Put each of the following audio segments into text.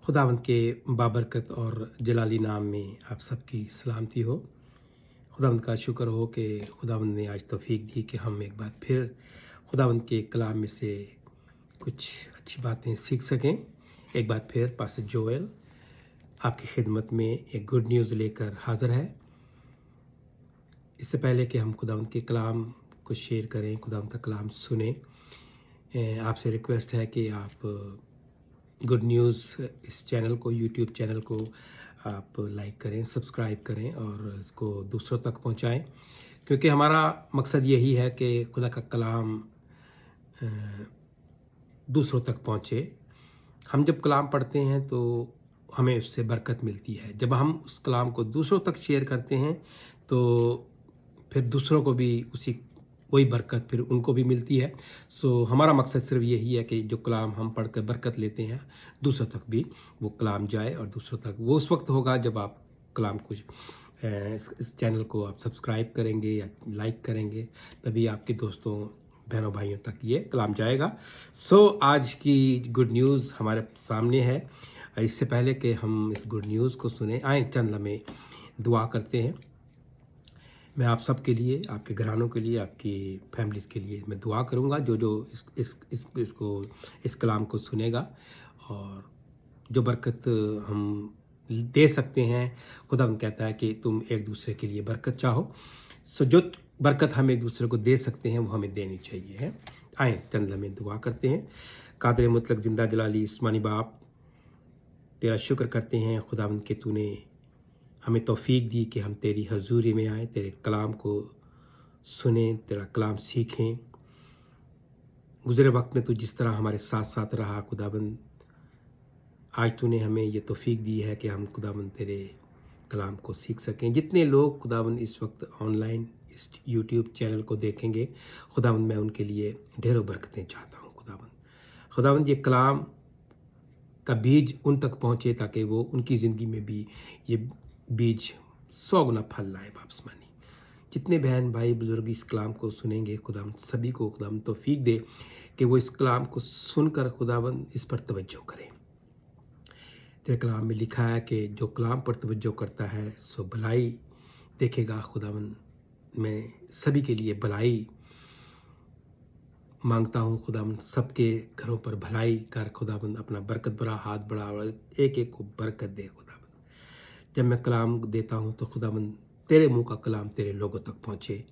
खुदावंद के बाबरकत और जलाली नाम में आप सबकी सलामती हो। खुदावंद का शुक्र हो कि खुदावंद ने आज तौफीक दी कि हम एक बार फिर खुदावंद के कलाम में से कुछ अच्छी बातें सीख सकें। एक बार फिर पास्टर जोएल आपकी खिदमत में एक गुड न्यूज़ लेकर हाज़िर है। इससे पहले कि हम खुदावंद के कलाम को शेयर करें, खुदावंद का कलाम सुने, आपसे रिक्वेस्ट है कि आप गुड न्यूज़ इस चैनल को, यूट्यूब चैनल को आप लाइक करें, सब्सक्राइब करें और इसको दूसरों तक पहुंचाएं, क्योंकि हमारा मकसद यही है कि खुदा का कलाम दूसरों तक पहुंचे। हम जब कलाम पढ़ते हैं तो हमें उससे बरकत मिलती है। जब हम उस कलाम को दूसरों तक शेयर करते हैं तो फिर दूसरों को भी वही बरकत फिर उनको भी मिलती है। सो हमारा मकसद सिर्फ यही है कि जो कलाम हम पढ़ कर बरकत लेते हैं, दूसरों तक भी वो कलाम जाए और दूसरों तक वो उस वक्त होगा जब आप कलाम को इस चैनल को आप सब्सक्राइब करेंगे या लाइक करेंगे, तभी आपके दोस्तों बहनों भाइयों तक ये कलाम जाएगा। सो आज की गुड न्यूज़ हमारे सामने है। इससे पहले कि हम इस गुड न्यूज़ को सुने, आए चंद लम्हे दुआ करते हैं। मैं आप सब के लिए, आपके घरानों के लिए, आपकी फैमिलीज़ के लिए मैं दुआ करूंगा। जो जो इस कलाम को सुनेगा और जो बरकत हम दे सकते हैं, खुदा हम कहता है कि तुम एक दूसरे के लिए बरकत चाहो। सो जो बरकत हम एक दूसरे को दे सकते हैं वो हमें देनी चाहिए है। आए चंद लम्हे दुआ करते हैं। कादर मुतलक जिंदा जलाली आसमानी बाप, तेरा शुक्र करते हैं खुदावंद के तूने हमें तौफीक दी कि हम तेरी हजूरी में आए, तेरे कलाम को सुने, तेरा कलाम सीखें। गुज़रे वक्त में तू जिस तरह हमारे साथ साथ रहा खुदाबंद, आज तूने हमें ये तौफीक दी है कि हम खुदाबंद तेरे कलाम को सीख सकें। जितने लोग खुदाबंद इस वक्त ऑनलाइन इस यूट्यूब चैनल को देखेंगे, खुदाबंद मैं उनके लिए ढेरों बरकतें चाहता हूँ। खुदाबंद ये कलाम का बीज उन तक पहुँचे ताकि वो उनकी ज़िंदगी में भी ये बीज 100 गुना फल लाए बापसमानी। जितने बहन भाई बुजुर्ग इस कलाम को सुनेंगे, खुदावंद सभी को खुदावंद तौफीक दे कि वो इस कलाम को सुनकर खुदावंद इस पर तवज्जो करें। तेरे कलाम में लिखा है कि जो कलाम पर तवज्जो करता है सो भलाई देखेगा। खुदावंद मैं सभी के लिए भलाई मांगता हूँ। खुदावंद सबके घरों पर भलाई कर, खुदावंद अपना बरकत भरा हाथ बढ़ा और एक एक को बरकत दे। खुदावंद जब मैं कलाम देता हूँ तो खुदावंद तेरे मुंह का कलाम तेरे लोगों तक पहुँचे,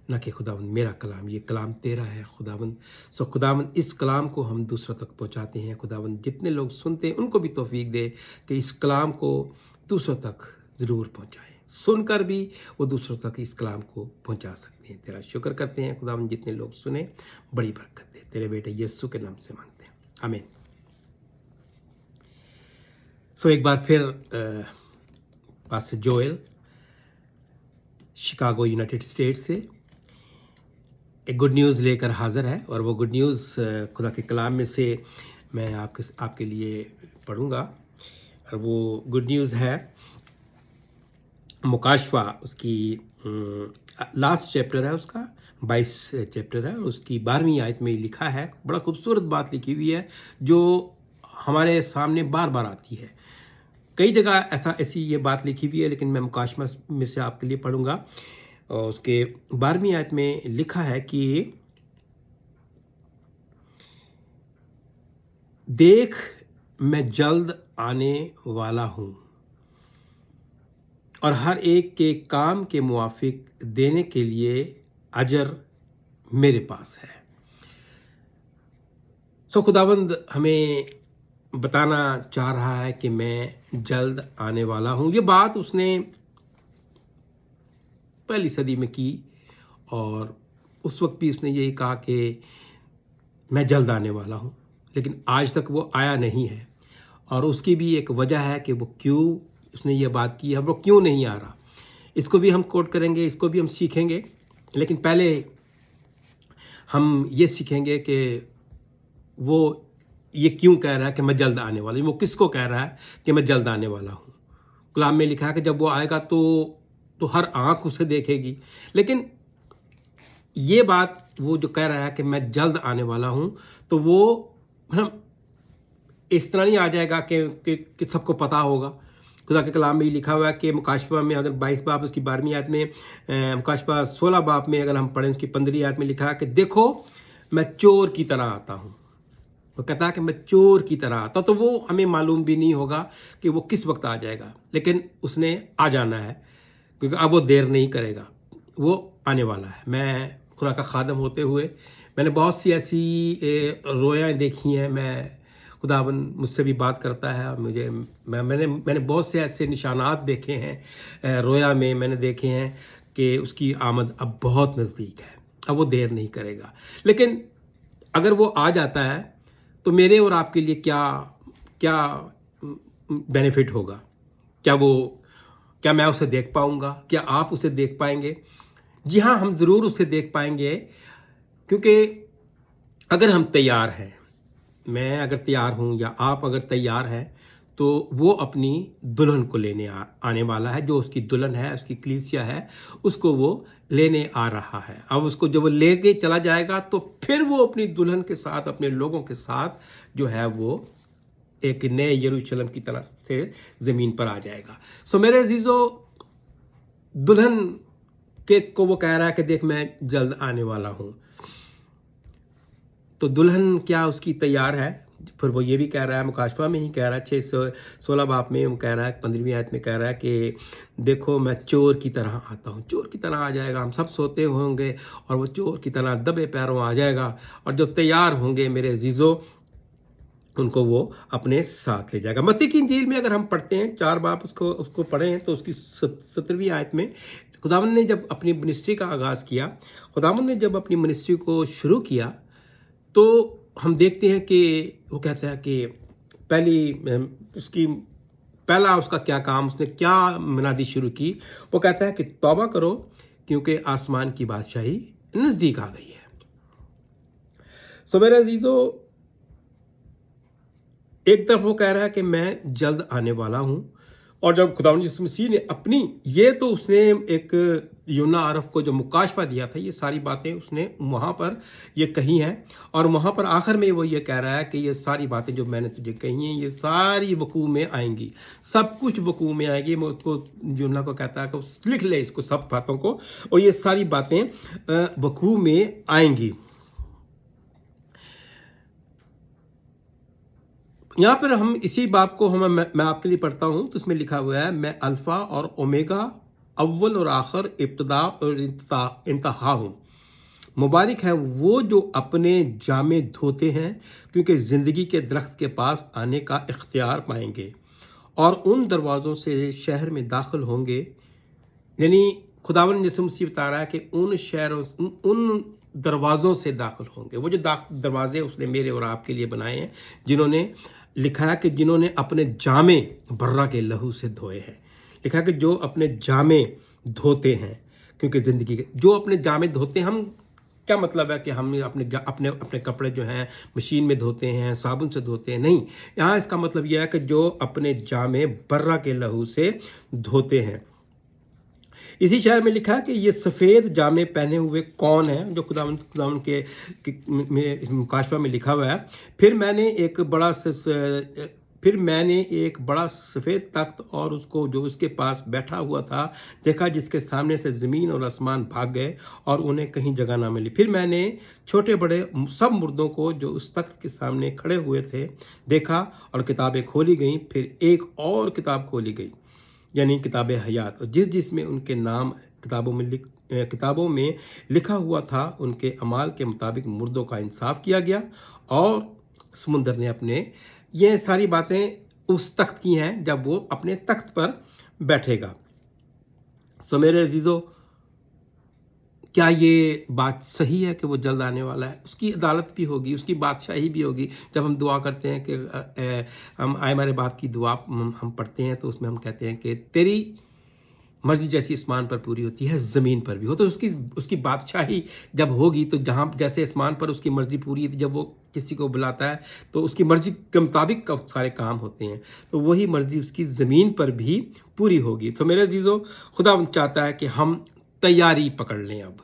न कि खुदावंद मेरा कलाम। ये कलाम तेरा है खुदावंद। सो खुदावंद इस कलाम को हम दूसरों तक पहुँचाते हैं। खुदावंद जितने लोग सुनते हैं उनको भी तौफीक दे कि इस कलाम को दूसरों तक ज़रूर पहुँचाएँ, सुनकर भी वो दूसरों तक इस कलाम को पहुँचा सकते हैं। तेरा शुक्र करते हैं खुदावंद, जितने लोग सुने बड़ी बरकत दे। तेरे बेटे यीशु के नाम से मांगते हैं, आमीन। सो एक बार फिर pastor Joel Chicago United state से एक गुड न्यूज़ लेकर हाज़िर है, और वो गुड न्यूज़ खुदा के कलाम में से मैं आपके लिए पढ़ूंगा। और वो गुड न्यूज़ है मुकाशवा, उसकी लास्ट चैप्टर है, उसका 22 चैप्टर है, और उसकी 12वीं आयत में लिखा है। बड़ा खूबसूरत बात लिखी हुई है जो हमारे सामने बार बार आती है। कई जगह ऐसी ये बात लिखी हुई है, लेकिन मैं मुकाशमा में से आपके लिए पढ़ूंगा। और उसके 12वीं आयत में लिखा है कि देख मैं जल्द आने वाला हूं और हर एक के काम के मुआफिक देने के लिए अजर मेरे पास है। सो खुदावंद हमें बताना चाह रहा है कि मैं जल्द आने वाला हूं। ये बात उसने पहली सदी में की, और उस वक्त भी उसने यही कहा कि मैं जल्द आने वाला हूं, लेकिन आज तक वो आया नहीं है। और उसकी भी एक वजह है कि वो क्यों उसने ये बात की है, वो क्यों नहीं आ रहा। इसको भी हम कोट करेंगे, इसको भी हम सीखेंगे, लेकिन पहले हम ये सीखेंगे कि वो ये क्यों कह रहा है कि मैं जल्द आने वाला हूँ। वो किसको कह रहा है कि मैं जल्द आने वाला हूँ? कलाम में लिखा है कि जब वो आएगा तो हर आंख उसे देखेगी। लेकिन ये बात वो जो कह रहा है कि मैं जल्द आने वाला हूँ, तो वो मतलब इस तरह नहीं आ जाएगा कि सबको पता होगा। खुदा के कलाम में ये लिखा हुआ है कि मुकाशफा में अगर 22 बाब उसकी 12वीं आयत में, मुकाशफा 16 बाब में अगर हम पढ़ें उसकी 15वीं आयत में लिखा है कि देखो मैं चोर की तरह आता हूँ। वो कहता है कि मैं चोर की तरह आता हूँ। तो वो हमें मालूम भी नहीं होगा कि वो किस वक्त आ जाएगा, लेकिन उसने आ जाना है, क्योंकि अब वो देर नहीं करेगा, वो आने वाला है। मैं खुदा का खादम होते हुए मैंने बहुत सी ऐसी रोयाएँ देखी हैं। मैं खुदावन मुझसे भी बात करता है और मैंने बहुत से ऐसे निशानात देखे हैं रोया में। मैंने देखे हैं कि उसकी आमद अब बहुत नज़दीक है, अब वो देर नहीं करेगा। लेकिन अगर वो आ जाता है तो मेरे और आपके लिए क्या क्या बेनिफिट होगा? क्या मैं उसे देख पाऊंगा? क्या आप उसे देख पाएंगे? जी हाँ, हम ज़रूर उसे देख पाएंगे, क्योंकि अगर हम तैयार हैं, मैं अगर तैयार हूँ या आप अगर तैयार हैं, तो वो अपनी दुल्हन को लेने आने वाला है। जो उसकी दुल्हन है, उसकी कलीसिया है, उसको वो लेने आ रहा है। अब उसको जब वो लेके चला जाएगा तो फिर वो अपनी दुल्हन के साथ, अपने लोगों के साथ जो है वो एक नए यरूशलेम की तरह से ज़मीन पर आ जाएगा। सो मेरे अजीज़ों, दुल्हन के को वो कह रहा है कि देख मैं जल्द आने वाला हूँ। तो दुल्हन क्या उसकी तैयार है? फिर वो ये भी कह रहा है, मुकाशफा में ही कह रहा है 616 बाब में वो कह रहा है, 15वीं आयत में कह रहा है कि देखो मैं चोर की तरह आता हूँ। चोर की तरह आ जाएगा, हम सब सोते होंगे और वो चोर की तरह दबे पैरों आ जाएगा, और जो तैयार होंगे मेरे अजीज़ों उनको वो अपने साथ ले जाएगा। मत्ती की इंजील में अगर हम पढ़ते हैं 4 बाब उसको पढ़े हैं, तो उसकी 17वीं आयत में खुदावंद ने जब अपनी मिनिस्ट्री का आगाज़ किया, खुदावंद ने जब अपनी मिनिस्ट्री को शुरू किया, तो हम देखते हैं कि वो कहता है कि पहला उसका क्या काम, उसने क्या मुनादी शुरू की? वो कहता है कि तौबा करो क्योंकि आसमान की बादशाही नज़दीक आ गई है। सो मेरे अजीज़ों, एक तरफ वो कह रहा है कि मैं जल्द आने वाला हूँ, और जब खुदावंद यीशु मसीह ने उसने एक यूना अरफ को जो मुकाशफा दिया था, ये सारी बातें उसने वहाँ पर ये कही हैं, और वहाँ पर आखिर में वो ये कह रहा है कि ये सारी बातें जो मैंने तुझे कही हैं ये सारी वकूअ में आएंगी, सब कुछ वकूअ में आएगी। मैं उसको यूना को कहता है कि लिख ले इसको, सब बातों को, और ये सारी बातें वकूअ में आएंगी। यहाँ पर हम इसी बात को मैं आपके लिए पढ़ता हूँ, तो इसमें लिखा हुआ है, मैं अल्फ़ा और ओमेगा, अव्वल और आखिर, इब्तिदा और इंतहा हूँ। मुबारक है वो जो अपने जामे धोते हैं, क्योंकि ज़िंदगी के दरख्त के पास आने का इख्तियार पाएंगे और उन दरवाज़ों से शहर में दाखिल होंगे। यानी खुदावंद यीशु मसीह बता रहा है कि उन दरवाज़ों से दाखिल होंगे। वो जो दरवाजे उसने मेरे और आपके लिए बनाए हैं, जिन्होंने लिखा है कि जिन्होंने अपने जामे बर्रा के लहू से धोए हैं। लिखा है कि जो अपने जामे धोते हैं, क्योंकि ज़िंदगी के जो अपने जामे धोते हैं, हम क्या मतलब है कि हम अपने कपड़े जो हैं मशीन में धोते हैं, साबुन से धोते हैं? नहीं, यहाँ इसका मतलब यह है कि जो अपने जामे बर्रा के लहू से धोते हैं। इसी शहर में लिखा है कि ये सफ़ेद जामे पहने हुए कौन है? जो खुदावंद के मुकाशफा में लिखा हुआ है, फिर मैंने एक बड़ा सफ़ेद तख्त और उसको जो उसके पास बैठा हुआ था देखा, जिसके सामने से ज़मीन और आसमान भाग गए और उन्हें कहीं जगह ना मिली। फिर मैंने छोटे बड़े सब मुर्दों को जो उस तख्त के सामने खड़े हुए थे देखा, और किताबें खोली गईं। फिर एक और किताब खोली गई, यानी किताब हयात, और जिसमें उनके नाम किताबों में लिखा हुआ था, उनके अमाल के मुताबिक मुर्दों का इंसाफ किया गया, और समुंदर ने ये सारी बातें उस तख्त की हैं जब वो अपने तख्त पर बैठेगा। सो मेरे अजीज़ों, क्या ये बात सही है कि वो जल्द आने वाला है? उसकी अदालत भी होगी, उसकी बादशाही भी होगी। जब हम दुआ करते हैं कि हम आए हमारे बाप की दुआ हम पढ़ते हैं, तो उसमें हम कहते हैं कि तेरी मर्जी जैसी आसमान पर पूरी होती है ज़मीन पर भी हो। तो उसकी बादशाही जब होगी, तो जहाँ जैसे आसमान पर उसकी मर्जी पूरी है, जब वो किसी को बुलाता है तो उसकी मर्जी के मुताबिक सारे काम होते हैं, तो वही मर्जी उसकी ज़मीन पर भी पूरी होगी। तो मेरे अजीज़ों, खुदा चाहता है कि हम तैयारी पकड़ लें। अब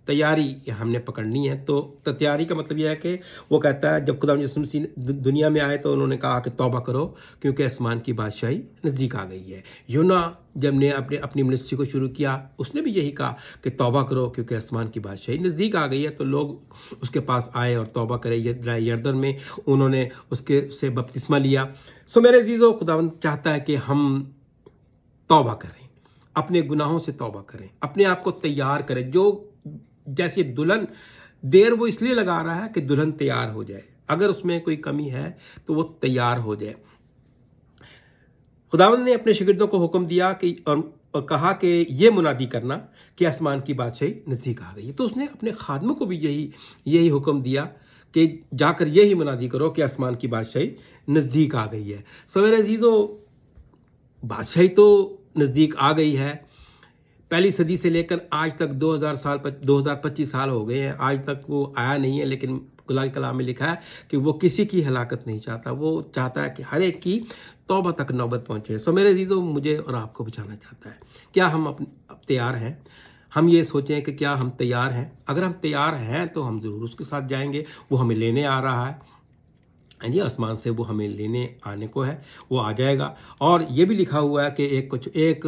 तैयारी हमने पकड़नी है। तो तैयारी का मतलब यह है कि वो कहता है जब खुदा यीशु मसीह दुनिया में आए तो उन्होंने कहा कि तौबा करो क्योंकि आसमान की बादशाही नज़दीक आ गई है। यूना जब ने अपनी मिनिस्ट्री को शुरू किया उसने भी यही कहा कि तौबा करो क्योंकि आसमान की बादशाही नज़दीक आ गई है। तो लोग उसके पास आए और तौबा करे यरदन में उन्होंने उससे बपतिस्मा लिया। सो मेरे अजीज़ों, खुदावंद चाहता है कि हम तौबा करें, अपने गुनाहों से तौबा करें, अपने आप को तैयार करें। जो जैसे दुल्हन देर वो इसलिए लगा रहा है कि दुल्हन तैयार हो जाए, अगर उसमें कोई कमी है तो वो तैयार हो जाए। खुदावंद ने अपने शागिर्दों को हुक्म दिया कि और कहा कि ये मुनादी करना कि आसमान की बादशाही नज़दीक आ गई है। तो उसने अपने खादमों को भी यही हुक्म दिया कि जाकर यही मुनादी करो कि आसमान की बादशाही नज़दीक आ गई है। सवेरे अजीज़ों, बादशाही तो नज़दीक आ गई है। पहली सदी से लेकर आज तक 2025 साल हो गए हैं, आज तक वो आया नहीं है। लेकिन खुदा के कलाम में लिखा है कि वो किसी की हलाकत नहीं चाहता, वो चाहता है कि हर एक की तौबा तक नौबत पहुँचे। सो मेरे अजीज़ों, मुझे और आपको बचाना चाहता है। क्या हम अब तैयार हैं? हम ये सोचें कि क्या हम तैयार हैं? अगर हम तैयार हैं तो हम ज़रूर उसके साथ जाएंगे। वो हमें लेने आ रहा है जी, आसमान से वो हमें लेने आने को है, वो आ जाएगा। और ये भी लिखा हुआ है कि एक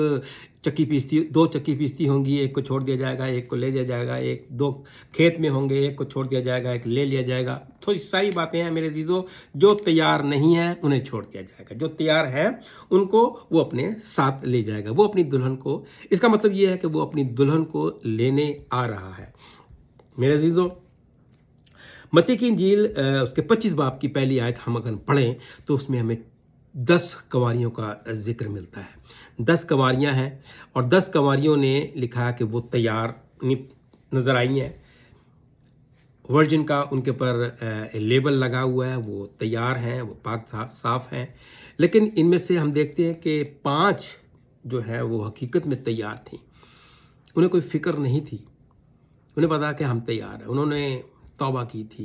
चक्की पीसती, 2 चक्की पीसती होंगी, एक को छोड़ दिया जाएगा, एक को ले दिया जाएगा, 2 खेत में होंगे, एक को छोड़ दिया जाएगा, एक ले लिया जाएगा। तो ये सारी बातें हैं मेरे अजीज़ों। जो तैयार नहीं है उन्हें छोड़ दिया जाएगा, जो तैयार है उनको वो अपने साथ ले जाएगा, वो अपनी दुल्हन को। इसका मतलब ये है कि वो अपनी दुल्हन को लेने आ रहा है। मेरे अजीज़ों, मत्ती की इंजील उसके 25 बाब की पहली आयत हम अगर पढ़ें तो उसमें हमें 10 कंवारियों का जिक्र मिलता है। 10 कंवारियां हैं और 10 कंवारियों ने लिखा है कि वो तैयार नज़र आई हैं। वर्जिन का उनके ऊपर लेबल लगा हुआ है, वो तैयार हैं, वो पाक साफ हैं। लेकिन इनमें से हम देखते हैं कि 5 जो है वो हकीकत में तैयार थी। उन्हें कोई फ़िक्र नहीं थी, उन्हें पता कि हम तैयार हैं। उन्होंने तौबा की थी।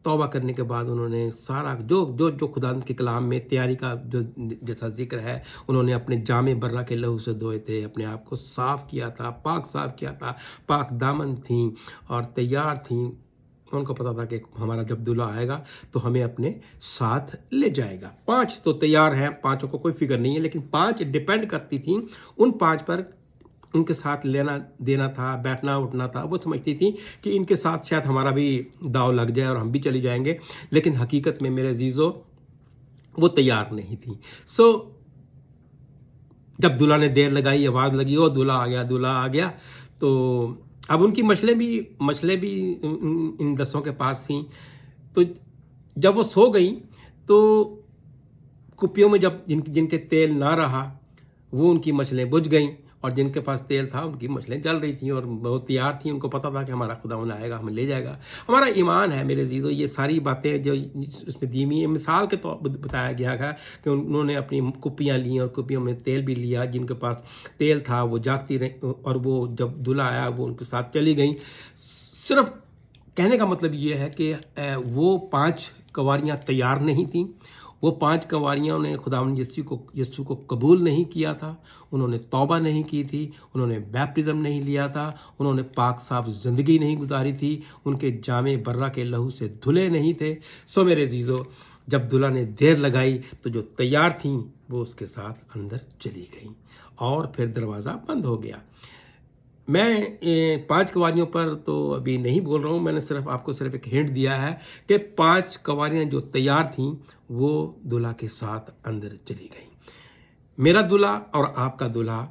तौबा करने के बाद उन्होंने सारा जो खुदा के कलाम में तैयारी का जो जैसा जिक्र है, उन्होंने अपने जामे बर्रा के लहू से धोए थे, अपने आप को साफ़ किया था, पाक साफ़ किया था, पाक दामन थीं और तैयार थीं। उनको पता था कि हमारा जब दूल्हा आएगा तो हमें अपने साथ ले जाएगा। 5 तो तैयार हैं, 5 को कोई फिक्र नहीं है, लेकिन 5 डिपेंड करती थी उन 5 पर। उनके साथ लेना देना था, बैठना उठना था। वो समझती थी कि इनके साथ शायद हमारा भी दाव लग जाए और हम भी चली जाएंगे। लेकिन हकीकत में मेरे अजीज़ों, वो तैयार नहीं थी। सो जब दूल्हा ने देर लगाई, आवाज़ लगी, ओ दूल्हा आ गया, दूल्हा आ गया, तो अब उनकी मछलें भी इन 10 के पास थीं। तो जब वो सो गई तो कुप्पियों में जब जिनके तेल ना रहा, वो उनकी मछलें बुझ गईं और जिनके पास तेल था उनकी मछलें जल रही थीं और बहुत तैयार थीं। उनको पता था कि हमारा खुदावंद आएगा, हमें ले जाएगा। हमारा ईमान है मेरे अजीज़ों, ये सारी बातें जो उसमें दी हुई है, मिसाल के तौर पर बताया गया है कि उन्होंने अपनी कुप्पियाँ ली और कुप्पियों में तेल भी लिया। जिनके पास तेल था वो जागती रही और वो जब दूल्हा आया वो उनके साथ चली गई। सिर्फ कहने का मतलब ये है कि वो 5 कंवारियाँ तैयार नहीं थीं। वो 5 कंवारियों ने खुदावंद यीशु को कबूल नहीं किया था, उन्होंने तौबा नहीं की थी, उन्होंने बैप्टिज़्म नहीं लिया था, उन्होंने पाक साफ ज़िंदगी नहीं गुजारी थी, उनके जामे बर्रा के लहू से धुले नहीं थे। सो मेरे अजीज़ों, जब दूल्हा ने देर लगाई तो जो तैयार थीं वो उसके साथ अंदर चली गईं और फिर दरवाज़ा बंद हो गया। मैं 5 कंवारियों पर तो अभी नहीं बोल रहा हूँ, मैंने आपको सिर्फ एक हिंट दिया है कि 5 कंवारियाँ जो तैयार थीं वो दूल्हा के साथ अंदर चली गईं। मेरा दूल्हा और आपका दूल्हा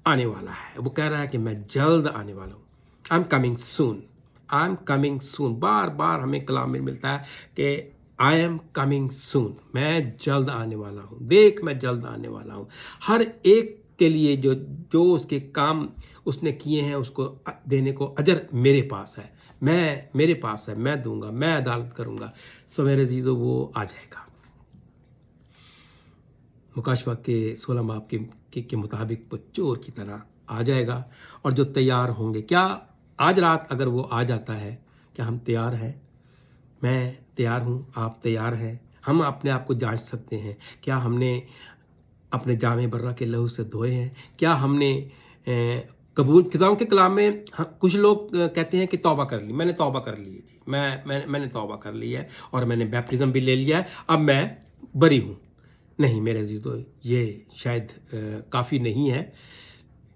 आने वाला है। वो कह रहा है कि मैं जल्द आने वाला हूँ। I am coming soon, I am coming soon. बार बार हमें कलाम में मिलता है कि आई एम कमिंग सून, मैं जल्द आने वाला हूँ। देख, मैं जल्द आने वाला हूँ। हर एक के लिए जो उसके काम उसने किए हैं उसको देने को अजर मेरे पास है, मेरे पास है, मैं दूंगा, मैं अदालत करूंगा। सो मेरे अजीज़ों, वो आ जाएगा। मुकाशवा के 16 बाब के मुताबिक वो चोर की तरह आ जाएगा। और जो तैयार होंगे, क्या आज रात अगर वो आ जाता है, क्या हम तैयार हैं? मैं तैयार हूँ, आप तैयार हैं? हम अपने आप को जांच सकते हैं। क्या हमने अपने जामे बर्रा के लहू से धोए हैं? क्या हमने कबूल खुदावंद के कलाम में कुछ लोग कहते हैं कि तौबा कर ली, मैंने तौबा कर ली है जी, मैंने तौबा कर ली है और मैंने बैप्टिज्म भी ले लिया है, अब मैं बरी हूँ। नहीं मेरे अजीज़ों, ये शायद काफ़ी नहीं है।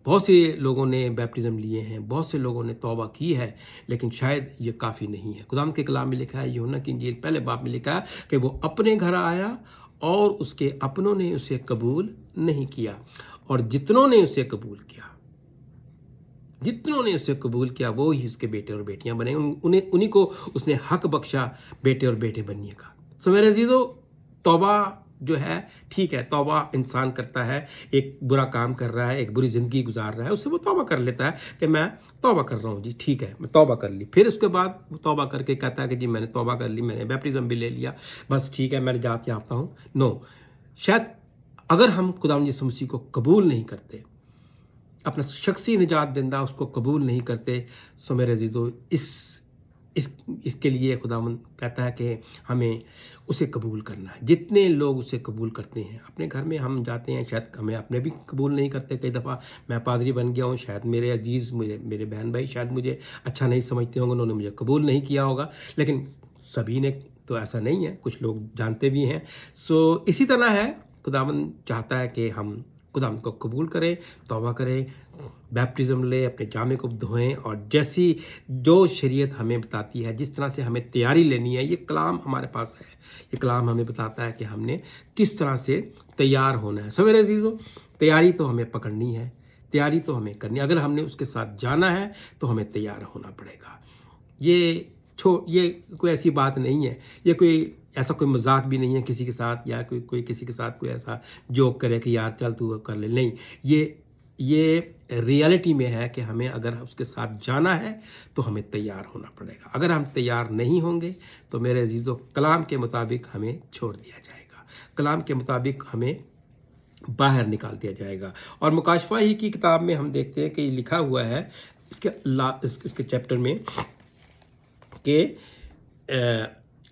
बहुत से लोगों ने बैप्टिज्म लिए हैं, बहुत से लोगों ने तौबा की है, लेकिन शायद ये काफ़ी नहीं है। खुदावंद के कलाम में लिखा है, यूहन्ना की इंजील पहले बाब में लिखा है कि वो अपने घर आया और उसके अपनों ने उसे कबूल नहीं किया, और जितनों ने उसे कबूल किया, जितनों ने उसे कबूल किया वो ही उसके बेटे और बेटियां बने, उन्हीं को उसने हक बख्शा बेटे और बेटे बनने का। सो मेरे अजीज़ों, तौबा जो है ठीक है, तौबा इंसान करता है, एक बुरा काम कर रहा है, एक बुरी ज़िंदगी गुजार रहा है, उससे वो तौबा कर लेता है कि मैं तौबा कर रहा हूँ जी, ठीक है मैं तौबा कर ली। फिर उसके बाद वो तौबा करके कहता है कि जी मैंने तौबा कर ली, मैंने बैप्टिज्म भी ले लिया, बस ठीक है मैं निजात याफ्ता हूँ। नो, शायद अगर हम खुदावंद यीशु मसीह को कबूल नहीं करते, अपना शख्सी निजात देंदा उसको कबूल नहीं करते, सो मेरे अजीज़ों इसके लिए खुदावंद कहता है कि हमें उसे कबूल करना है। जितने लोग उसे कबूल करते हैं, अपने घर में हम जाते हैं, शायद हमें अपने भी कबूल नहीं करते। कई दफ़ा मैं पादरी बन गया हूँ, शायद मेरे अजीज़ मेरे बहन भाई शायद मुझे अच्छा नहीं समझते होंगे, उन्होंने मुझे कबूल नहीं किया होगा, लेकिन सभी ने तो ऐसा नहीं है, कुछ लोग जानते भी हैं। सो इसी तरह है, खुदावंद चाहता है कि हम खुदावंद को कबूल करें, तौबा करें, बैप्टिज्म लें, अपने जामे को धोएं, और जैसी जो शरीयत हमें बताती है, जिस तरह से हमें तैयारी लेनी है, ये कलाम हमारे पास है। ये कलाम हमें बताता है कि हमने किस तरह से तैयार होना है। सो मेरे अजीज़ों, तैयारी तो हमें पकड़नी है, तैयारी तो हमें करनी है। अगर हमने उसके साथ जाना है तो हमें तैयार होना पड़ेगा। ये कोई ऐसी बात नहीं है, ये कोई ऐसा कोई मजाक भी नहीं है किसी के साथ, या कोई किसी के साथ कोई ऐसा जोक करे कि यार चल तू कर ले, नहीं। ये रियलिटी में है कि हमें अगर उसके साथ जाना है तो हमें तैयार होना पड़ेगा। अगर हम तैयार नहीं होंगे तो मेरे अजीज़ों, कलाम के मुताबिक हमें छोड़ दिया जाएगा, कलाम के मुताबिक हमें बाहर निकाल दिया जाएगा। और मुकाशफा ही की किताब में हम देखते हैं कि लिखा हुआ है इसके चैप्टर में कि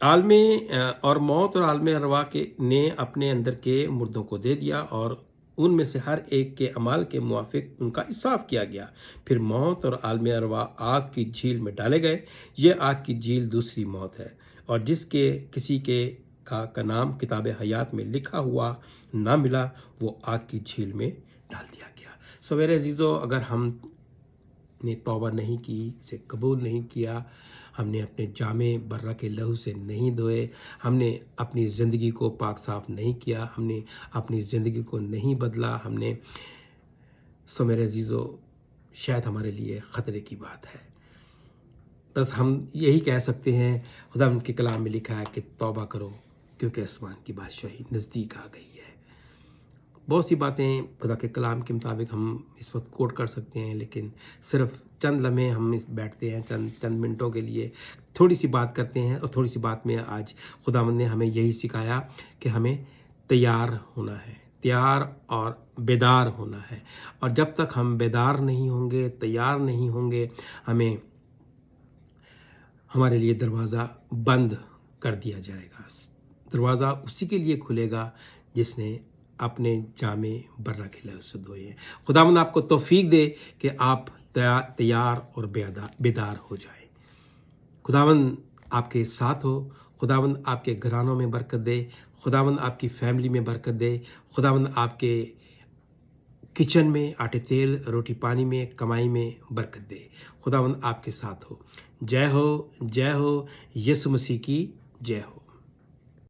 आलमे और मौत और आलमे अरवा के ने अपने अंदर के मुर्दों को दे दिया, और उनमें से हर एक के अमाल के मुआफिक उनका इंसाफ किया गया। फिर मौत और आलमे अरवा आग की झील में डाले गए। ये आग की झील दूसरी मौत है, और जिसके किसी के का नाम किताब हयात में लिखा हुआ ना मिला, वो आग की झील में डाल दिया गया। सो मेरे अजीज़ों, अगर हमने तौबा नहीं की, उसे कबूल नहीं किया, हमने अपने जामे बर्रा के लहू से नहीं धोए, हमने अपनी ज़िंदगी को पाक साफ नहीं किया, हमने अपनी ज़िंदगी को नहीं बदला, सो मेरे अजीज़ों, शायद हमारे लिए ख़तरे की बात है। बस हम यही कह सकते हैं, खुदा उनके कलाम में लिखा है कि तौबा करो, क्योंकि आसमान की बादशाही नज़दीक आ गई है। बहुत सी बातें खुदा के कलाम के मुताबिक हम इस वक्त कोट कर सकते हैं, लेकिन सिर्फ चंद लम्हे हम बैठते हैं, चंद मिनटों के लिए थोड़ी सी बात करते हैं, और थोड़ी सी बात में आज खुदावंद ने हमें यही सिखाया कि हमें तैयार होना है, तैयार और बेदार होना है। और जब तक हम बेदार नहीं होंगे, तैयार नहीं होंगे, हमारे लिए दरवाज़ा बंद कर दिया जाएगा। दरवाज़ा उसी के लिए खुलेगा जिसने अपने जामे बर्रा के लहू से धोए हैं। खुदावंद आपको तौफीक दे कि आप तैयार और बेदार हो जाए। खुदावंद आपके साथ हो, खुदावंद आपके घरानों में बरकत दे, खुदावंद आपकी फैमिली में बरकत दे, खुदावंद आपके किचन में, आटे तेल रोटी पानी में, कमाई में बरकत दे। खुदावंद आपके साथ हो। जय हो, जय हो, यीशु मसीह की जय हो।